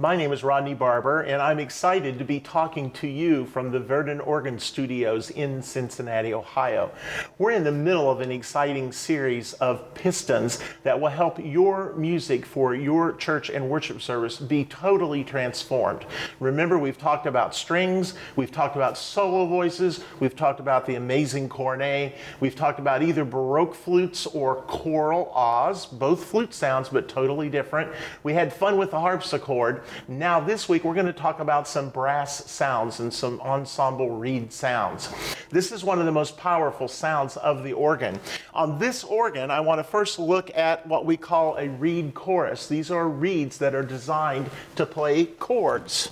My name is Rodney Barbour, and I'm excited to be talking to you from the Verdin Organ Studios in Cincinnati, Ohio. We're in the middle of an exciting series of pistons that will help your music for your church and worship service be totally transformed. Remember, we've talked about strings, we've talked about solo voices, we've talked about the amazing cornet, we've talked about either Baroque flutes or choral ahs, both flute sounds but totally different. We had fun with the harpsichord. Now this week we're going to talk about some brass sounds and some ensemble reed sounds. This is one of the most powerful sounds of the organ. On this organ, I want to first look at what we call a reed chorus. These are reeds that are designed to play chords.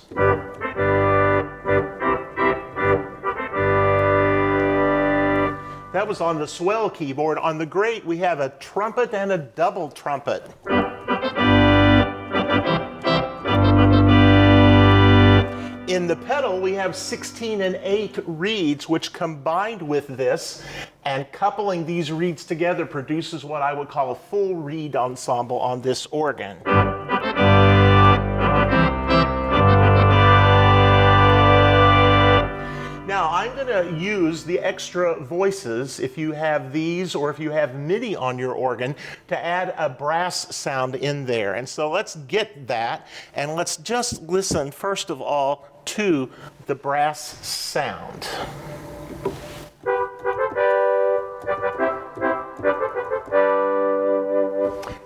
That was on the swell keyboard. On the great, we have a trumpet and a double trumpet. In the pedal, we have 16 and 8 reeds, which combined with this and coupling these reeds together produces what I would call a full reed ensemble on this organ. Now, I'm going to use the extra voices, if you have these or if you have MIDI on your organ, to add a brass sound in there. And so let's get that, and let's just listen, first of all, to the brass sound.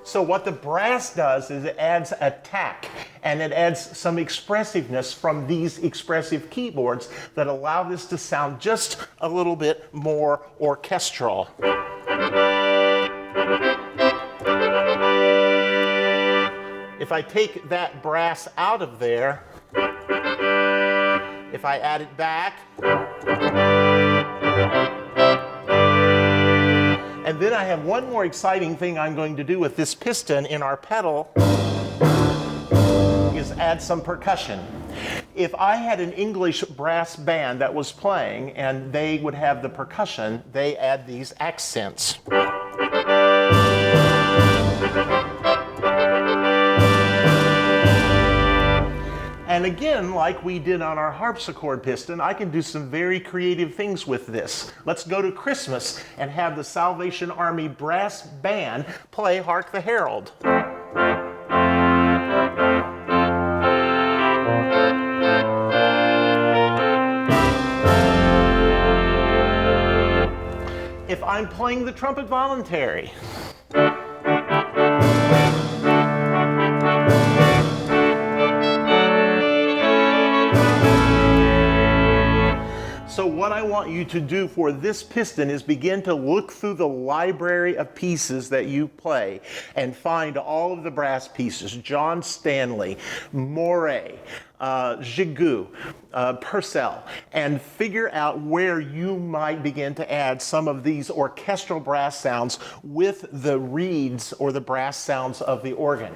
So what the brass does is it adds attack, and it adds some expressiveness from these expressive keyboards that allow this to sound just a little bit more orchestral. If I take that brass out of there, if I add it back, and then I have one more exciting thing I'm going to do with this piston in our pedal is add some percussion. If I had an English brass band that was playing and they would have the percussion, they add these accents. And again, like we did on our harpsichord piston, I can do some very creative things with this. Let's go to Christmas and have the Salvation Army Brass Band play Hark the Herald. If I'm playing the trumpet voluntary, so what I want you to do for this piston is begin to look through the library of pieces that you play and find all of the brass pieces. John Stanley, Moray, Gigoux, Purcell, and figure out where you might begin to add some of these orchestral brass sounds with the reeds or the brass sounds of the organ.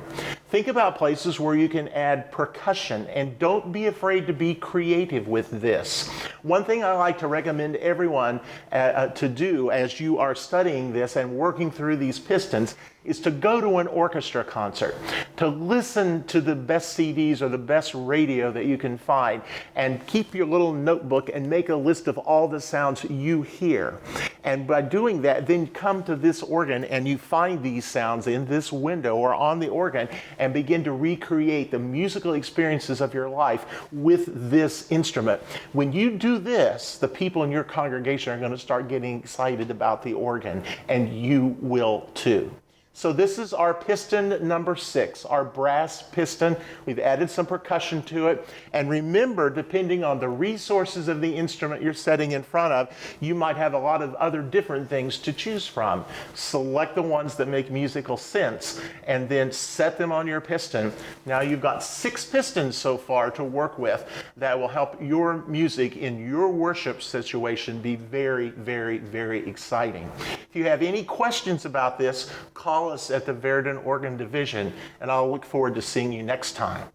Think about places where you can add percussion, and don't be afraid to be creative with this. One thing I like to recommend everyone to do as you are studying this and working through these pistons is to go to an orchestra concert, to listen to the best CDs or the best radio that you can find, and keep your little notebook and make a list of all the sounds you hear. And by doing that, then come to this organ and you find these sounds in this window or on the organ and begin to recreate the musical experiences of your life with this instrument. When you do this, the people in your congregation are going to start getting excited about the organ, and you will too. So this is our piston number 6, our brass piston. We've added some percussion to it. And remember, depending on the resources of the instrument you're setting in front of, you might have a lot of other different things to choose from. Select the ones that make musical sense and then set them on your piston. Now you've got 6 pistons so far to work with that will help your music in your worship situation be very, very, very exciting. If you have any questions about this, call us at the Verdin Organ Division, and I'll look forward to seeing you next time.